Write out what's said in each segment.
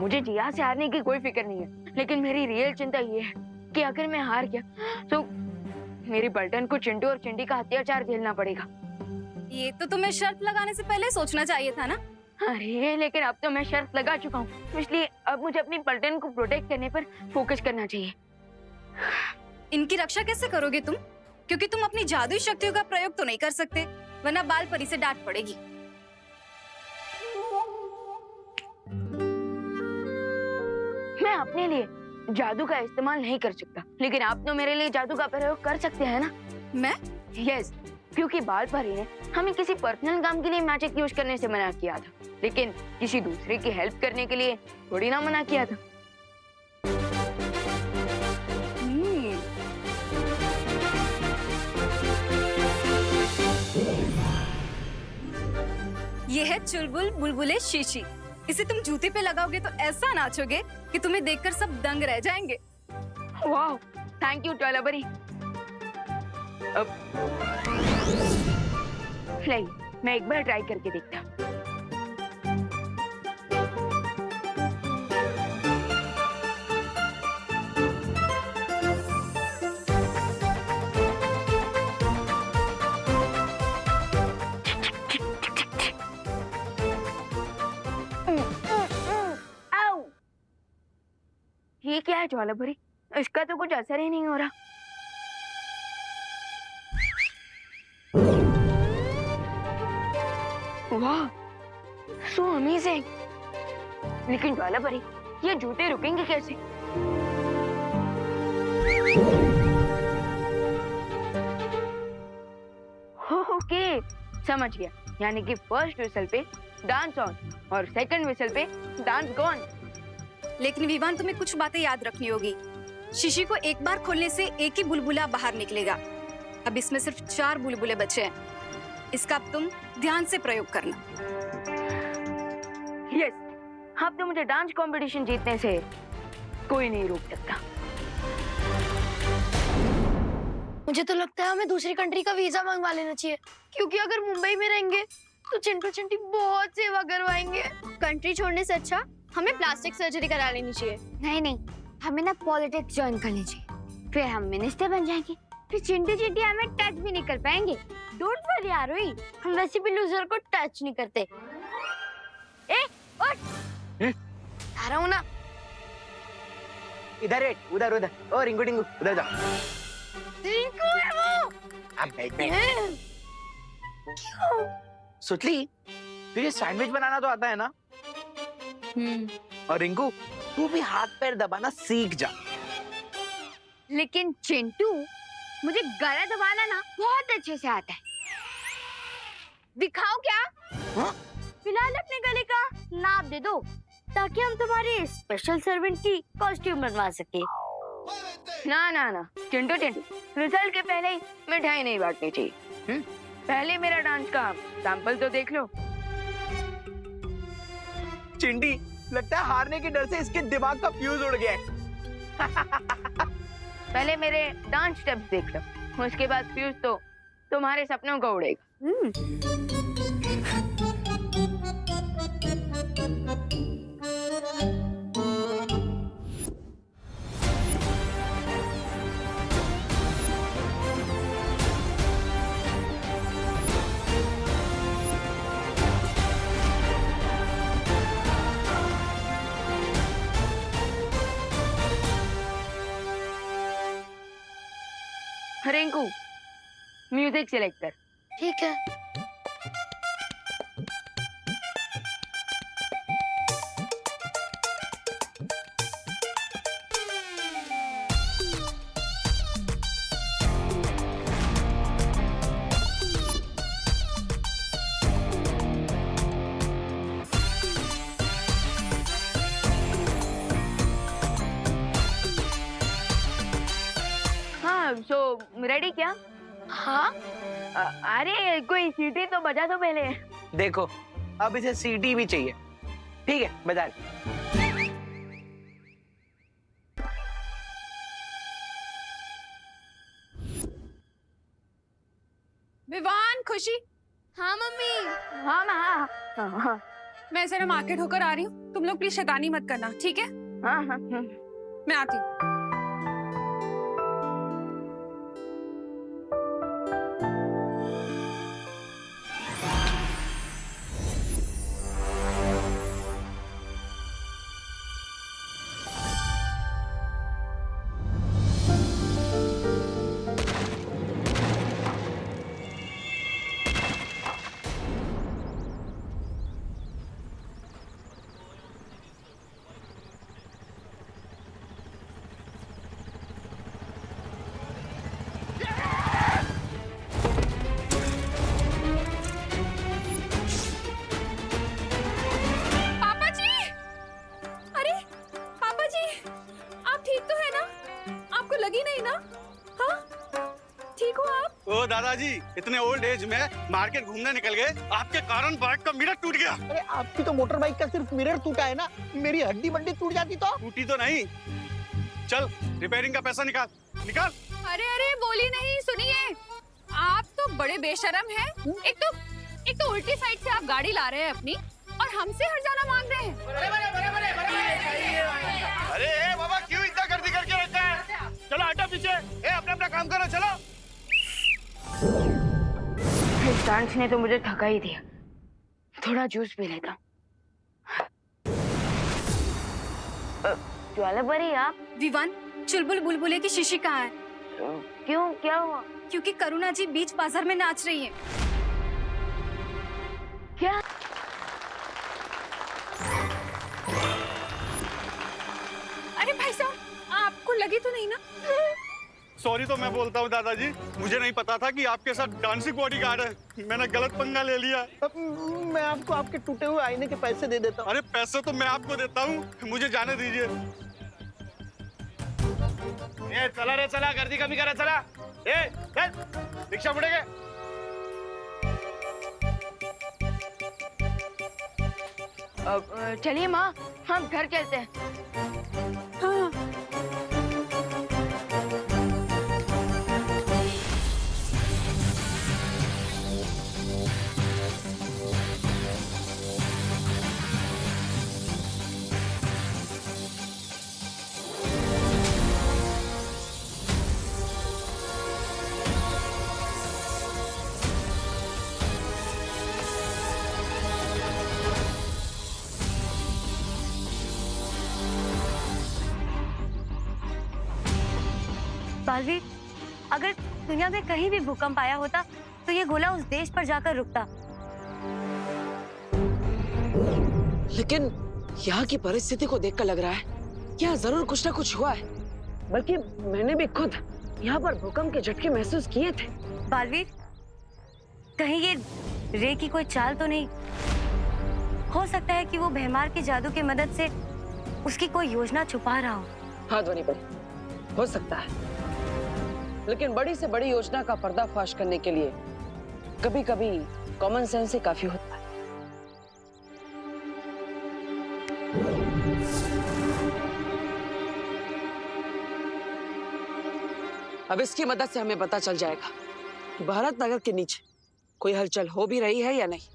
मुझे जिया से हारने की कोई फिक्र नहीं है, लेकिन मेरी रियल चिंता ये है कि अगर मैं हार गया तो मेरी पलटन को चिंटू और चिंटी का अत्याचार झेलना पड़ेगा। ये तो तुम्हें शर्त लगाने से पहले सोचना चाहिए था ना। अरे लेकिन अब तो मैं शर्त लगा चुका हूँ, इसलिए अब मुझे अपनी पलटन को प्रोटेक्ट करने पर फोकस करना चाहिए। इनकी रक्षा कैसे करोगे तुम? क्योंकि तुम अपनी जादुई शक्तियों का प्रयोग तो नहीं कर सकते, वरना बाल परी से डांट पड़ेगी। मैं अपने लिए जादू का इस्तेमाल नहीं कर सकता, लेकिन आप तो मेरे लिए जादू का प्रयोग कर सकते हैं ना? मैं? यस, क्योंकि बाल परी ने हमें किसी पर्सनल काम के लिए मैजिक यूज करने से मना किया था, लेकिन किसी दूसरे की हेल्प करने के लिए थोड़ी ना मना किया था। ये है चुलबुल बुलबुले शीशी। इसे तुम जूते पे लगाओगे तो ऐसा नाचोगे कि तुम्हें देखकर सब दंग रह जाएंगे। वाह, थैंक यू ज्वाला परी। अब नहीं, मैं एक बार ट्राई करके देखता हूँ। ये क्या है ज्वाला परी? इसका तो कुछ असर ही नहीं हो रहा। वाह, सो अमेजिंग। लेकिन ज्वाला परी, ये जूते रुकेंगे कैसे? ओके, समझ गया। यानी कि फर्स्ट विसल पे डांस ऑन और सेकंड विसल पे डांस गॉन। लेकिन विवान, तुम्हें कुछ बातें याद रखनी होगी। शीशी को एक बार खोलने से एक ही बुलबुला बाहर निकलेगा। अब इसमें सिर्फ 4 बुलबुले बचे हैं। इसका अब तुम ध्यान से प्रयोग करना। यस, अब तो मुझे डांस कंपटीशन जीतने से कोई नहीं रोक सकता। मुझे तो लगता है हमें दूसरी कंट्री का वीजा मंगवा लेना चाहिए, क्योंकि अगर मुंबई में रहेंगे तो चिंटू चिंटी बहुत सेवा करवाएंगे। कंट्री छोड़ने से अच्छा हमें प्लास्टिक सर्जरी करा लेनी चाहिए। नहीं, हमें ना पॉलिटिक्स ज्वाइन करनी चाहिए, फिर हम मिनिस्टर बन जाएंगे, फिर चिंटू चिंटी हमें टच भी नहीं कर पाएंगे। डोंट वरी आरोही, हम वैसे भी लूजर को टच नहीं करते। ए, उठ। आ रहा हूँ ना। इधर है, उधर उधर। ओ रिंकू टिंकू, उधर जा। रिंकू है वो। अब बैठ। सुतली, तुझे सैंडविच बनाना तो आता है ना? और रिंकू, तू भी हाथ पैर दबाना सीख जा। लेकिन चिंटू, मुझे गला दबाना ना बहुत अच्छे से आता है। दिखाओ क्या? हाँ? फिलहाल अपने गले का नाप दे दो, ताकि हम तुम्हारे स्पेशल सर्वेंट की कॉस्ट्यूम बनवा सके। ना, चिंटू चिंटू, रिजल्ट के पहले ही मिठाई नहीं बांटनी चाहिए। पहले मेरा डांस का सैंपल तो देख लो। चिंटी, लगता है हारने के डर से इसके दिमाग का फ्यूज उड़ गया है। पहले मेरे डांस स्टेप्स देख लो, उसके बाद फ्यूज तो तुम्हारे सपनों का उड़ेगा। रिंकू, म्यूजिक सिलेक्ट कर। ठीक है। हाँ, सो रेडी क्या? हाँ, अरे कोई सीटी तो बजा दो पहले। देखो, अब इसे सीटी भी चाहिए। ठीक है, बजा ले। विवान, खुशी। हाँ मम्मी। हाँ। मैं जरा मार्केट होकर आ रही हूँ, तुम लोग प्लीज शैतानी मत करना, ठीक है? हाँ हाँ मैं आती हूँ। ओ दादाजी, इतने ओल्ड एज में मार्केट घूमने निकल गए, आपके कारण बाइक का मिरर टूट गया। अरे आपकी तो मोटर बाइक का सिर्फ मिरर टूटा है ना, मेरी हड्डी बड्डी टूट जाती तो। टूटी तो नहीं। चल रिपेयरिंग का पैसा निकाल निकाल। अरे अरे बोली नहीं, सुनिए, आप तो बड़े बेशरम हैं। एक तो उल्टी साइड से आप गाड़ी ला रहे हैं अपनी और हमसे हर्जाना मांग रहे हैं। अरे बाबा क्यों इतना गर्दी करके रखा है? चलो हटो पीछे, अपना अपना काम करो, चलो। इस डांस ने तो मुझे थका ही दिया, थोड़ा जूस पी लेता। ज्वाला परी आप? विवान, चुलबुल बुलबुले की शीशी कहाँ है? क्यों, क्या हुआ? क्योंकि करुणा जी बीच बाजार में नाच रही हैं। क्या? अरे भाई साहब, आपको लगी तो नहीं ना? सॉरी तो मैं बोलता हूँ दादाजी, मुझे नहीं पता था कि आपके साथ डांसिंग बॉडीगार्ड है, मैंने गलत पंगा ले लिया। मैं आपको आपके टूटे हुए आईने के पैसे दे देता हूँ। अरे पैसे तो मैं आपको देता हूँ, मुझे जाने दीजिए। ये चला रे चला, गर्दी कमी करा, चला। रिक्शा मुड़ेगे। चलिए माँ, हम घर चलते हैं। हाँ। बालवीर, अगर दुनिया में कहीं भी भूकंप आया होता तो ये गोला उस देश पर जाकर रुकता। लेकिन यहाँ की परिस्थिति को देखकर लग रहा है यहाँ जरूर कुछ ना कुछ हुआ है, बल्कि मैंने भी खुद यहाँ पर भूकंप के झटके महसूस किए थे। बालवीर, कहीं ये रे की कोई चाल तो नहीं? हो सकता है कि वो भैमार के जादू की मदद से उसकी कोई योजना छुपा रहा हो। हाँ ध्वनि पर हो सकता है, लेकिन बड़ी से बड़ी योजना का पर्दाफाश करने के लिए कभी कभी कॉमन सेंस ही काफी होता है। अब इसकी मदद से हमें पता चल जाएगा कि भारत नगर के नीचे कोई हलचल हो भी रही है या नहीं।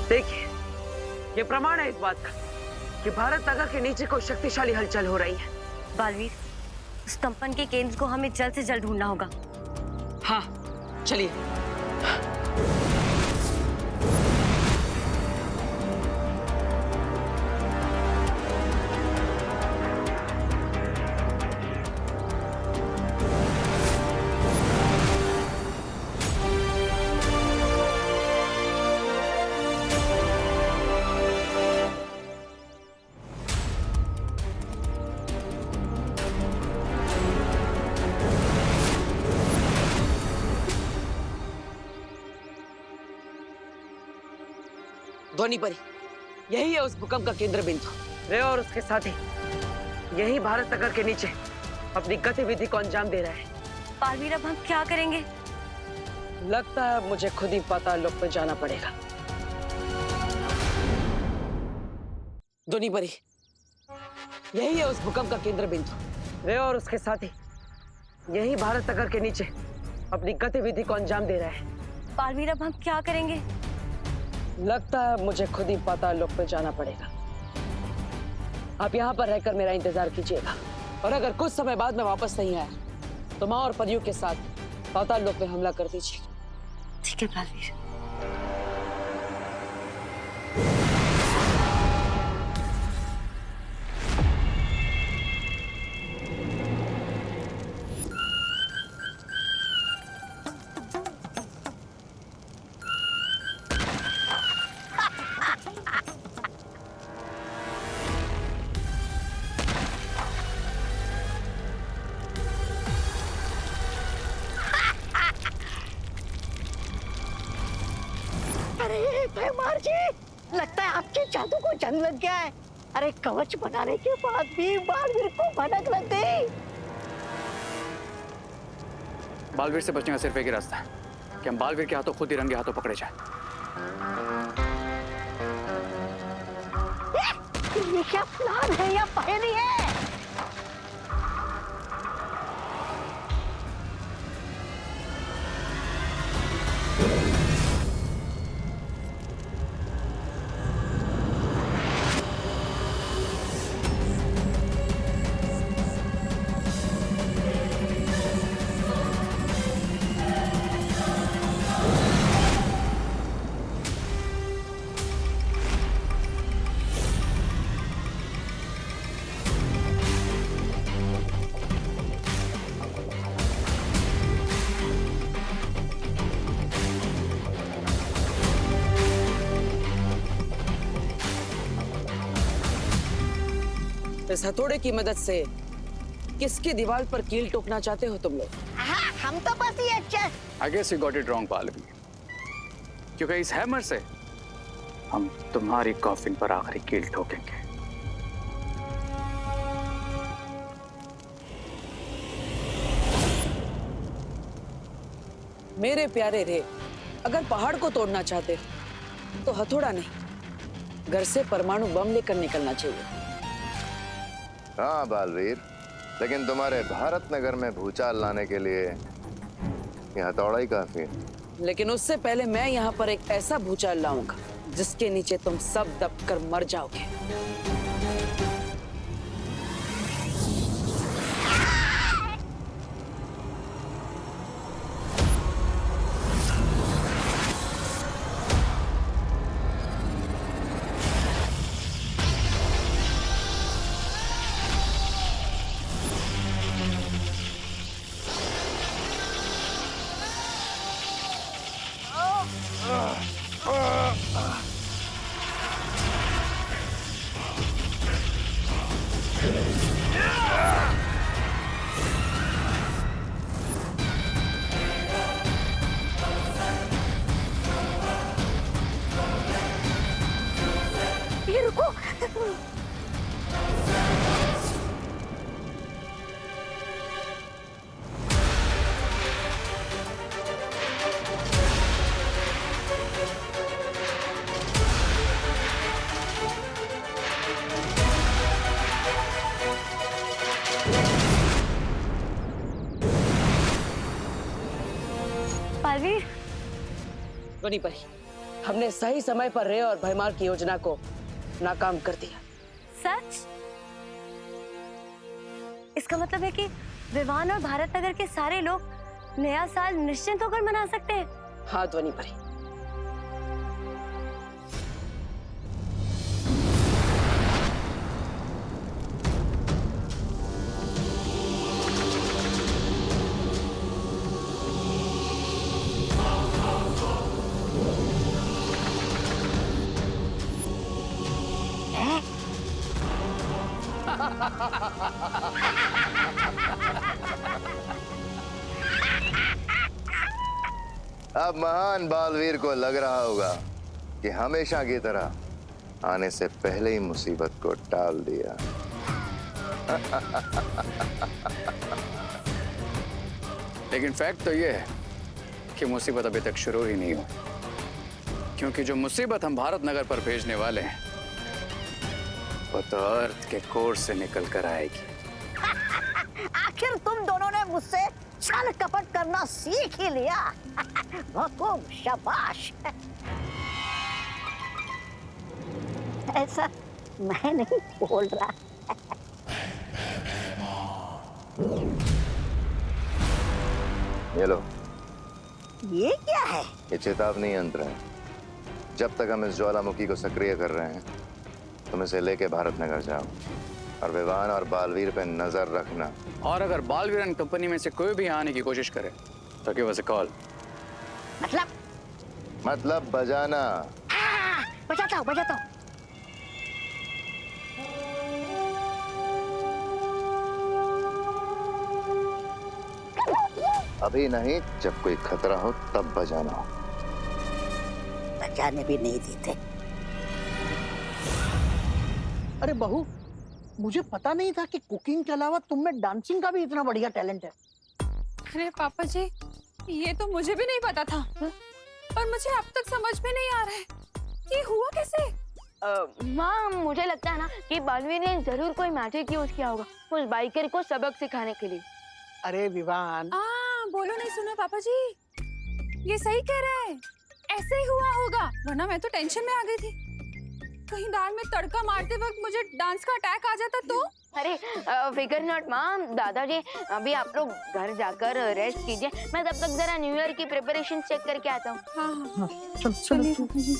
देखिए, ये प्रमाण है इस बात का कि भारत नगर के नीचे कोई शक्तिशाली हलचल हो रही है। बालवीर, उस कंपन के केंद्र को हमें जल्द से जल्द ढूंढना होगा। हाँ चलिए। ध्वनि परी, यही है उस भूकंप का केंद्र बिंदु। रे और उसके साथी यही भारत नगर के नीचे अपनी गतिविधि को अंजाम दे रहा है। बालवीर अब हम क्या करेंगे? लगता है मुझे खुद ही पाताल लोक में जाना पड़ेगा। ध्वनि परी, यही है उस भूकंप का केंद्र बिंदु। वे और उसके साथी यही भारत नगर के नीचे अपनी गतिविधि को अंजाम दे रहा है। बालवीर अब हम क्या करेंगे? लगता है मुझे खुद ही पाताल लोक में जाना पड़ेगा। आप यहाँ पर रहकर मेरा इंतजार कीजिएगा, और अगर कुछ समय बाद में वापस नहीं आया तो माँ और परियों के साथ पाताल लोक में हमला कर दीजिए। ठीक है बालवीर। अरे भैमार जी, लगता है आपके जादू को जंग लग गया है। अरे कवच बनाने के बाद भी बालवीर को भनक लग गई। बालवीर से बचने का सिर्फ एक ही रास्ता है कि हम बालवीर के हाथों खुद ही रंगे हाथों पकड़े जाए। ये क्या प्लान है या पहेली है? इस हथौड़े की मदद से किसकी दीवार पर कील ठोकना चाहते हो तुम लोग? हाँ, हम तो बस ये अच्छा। I guess you got it wrong, Baalveer, क्योंकि इस हैमर से हम तुम्हारी कॉफिन पर आखिरी कील ठोकेंगे। मेरे प्यारे रे, अगर पहाड़ को तोड़ना चाहते हो तो हथौड़ा नहीं, घर से परमाणु बम लेकर निकलना चाहिए। हाँ बालवीर, लेकिन तुम्हारे भारत नगर में भूचाल लाने के लिए ये हथौड़ा ही काफी है। लेकिन उससे पहले मैं यहाँ पर एक ऐसा भूचाल लाऊंगा जिसके नीचे तुम सब दब कर मर जाओगे। ये रुको। बालवीर, ध्वनि परी, हमने सही समय पर रे और भयमार की योजना को नाकाम कर दिया। सच? इसका मतलब है कि विवान और भारत नगर के सारे लोग नया साल निश्चिंत होकर मना सकते हैं। हाँ ध्वनि परी। अब महान बालवीर को लग रहा होगा कि हमेशा की तरह आने से पहले ही मुसीबत को टाल दिया। लेकिन फैक्ट तो ये है कि मुसीबत अभी तक शुरू ही नहीं हुई, क्योंकि जो मुसीबत हम भारत नगर पर भेजने वाले हैं वो तो अर्थ के कोर से निकल कर आएगी। आखिर तुम दोनों ने मुझसे छल कपट करना सीख ही लिया। खूब शाबाश। ऐसा मैं नहीं बोल रहा। ये लो, ये क्या है? ये चेतावनी यंत्र है। जब तक हम इस ज्वालामुखी को सक्रिय कर रहे हैं तुम इसे लेके भारत नगर जाओ और विवान और बालवीर पे नजर रखना। और अगर बालवीर एंड कंपनी में से कोई भी आने की कोशिश करे तो गिव अस अ कॉल। मतलब बजाना। बजाता हूँ, बजाता हूँ। अभी नहीं, जब कोई खतरा हो तब बजाना हो। बजाने भी नहीं देते। अरे बहू, मुझे पता नहीं था कि कुकिंग के अलावा तुम में डांसिंग का भी इतना बढ़िया टैलेंट है। अरे पापा जी, ये तो मुझे भी नहीं पता था। पर मुझे अब तक समझ में नहीं आ रहा है कि हुआ कैसे। माँ, मुझे लगता है ना कि बालवीर ने जरूर कोई मैजिक यूज किया होगा उस बाइकर को सबक सिखाने के लिए। अरे विवान, बोलो नहीं सुना पापा जी, ये सही कह रहे हैं। ऐसे ही हुआ होगा, वरना मैं तो टेंशन में आ गई थी। कहीं दाल में तड़का मारते वक्त मुझे डांस का अटैक आ जाता तो। अरे फिकर नॉट माँ, दादाजी अभी आप लोग घर जाकर रेस्ट कीजिए। मैं तब तक जरा न्यू ईयर की प्रिपरेशन चेक करके आता हूँ। हाँ, चलो पापा जी।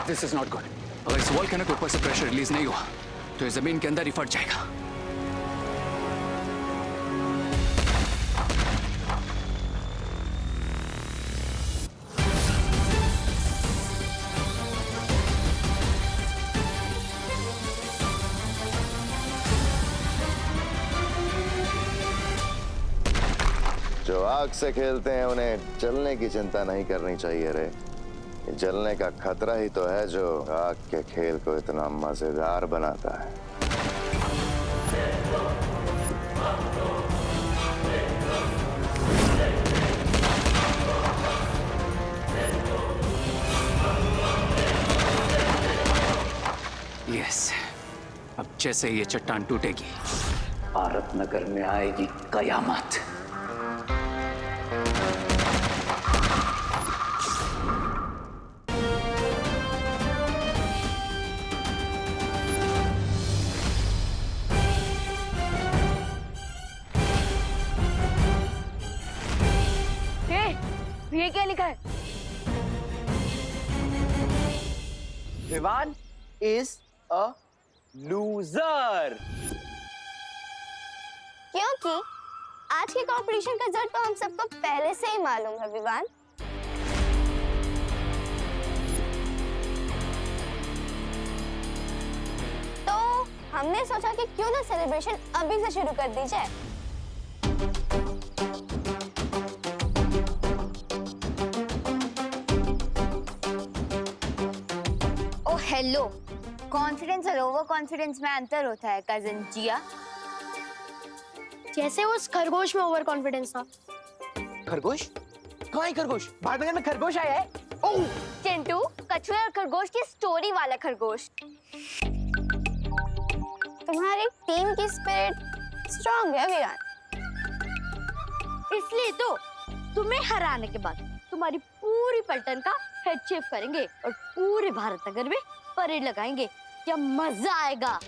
This is not good. अगर इस वॉल्केनो के ऊपर से प्रेशर रिलीज नहीं हुआ तो ये जमीन के अंदर ही फट जाएगा। जो आग से खेलते हैं उन्हें जलने की चिंता नहीं करनी चाहिए रे। ये जलने का खतरा ही तो है जो आग के खेल को इतना मजेदार बनाता है। यस, अब जैसे ये चट्टान टूटेगी भारत नगर में आएगी कयामत। ये क्या लिखा है? Vivaan is a loser. क्योंकि आज के कंपटीशन का रिजल्ट तो हम सबको पहले से ही मालूम है विवान। तो हमने सोचा कि क्यों ना सेलिब्रेशन अभी से शुरू कर दी जाए। ओ हेलो, कॉन्फिडेंस और ओवर कॉन्फिडेंस में अंतर होता है कजन जिया। जैसे उस खरगोश में ओवर कॉन्फिडेंस था। खरगोश? कहाँ है खरगोश? भारत नगर में खरगोश आया है? ओह! चिंटू, कछुए और खरगोश की स्टोरी वाला खरगोश। तुम्हारी टीम की स्पिरिट स्ट्रांग है विरान। इसलिए तो तुम्हें हराने के बाद तुम्हारी पूरी पलटन का हेड शेप करेंगे और पूरे भारत नगर में परेड लगाएंगे। क्या मजा आएगा।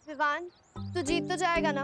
विवान, तू जीत तो जाएगा ना?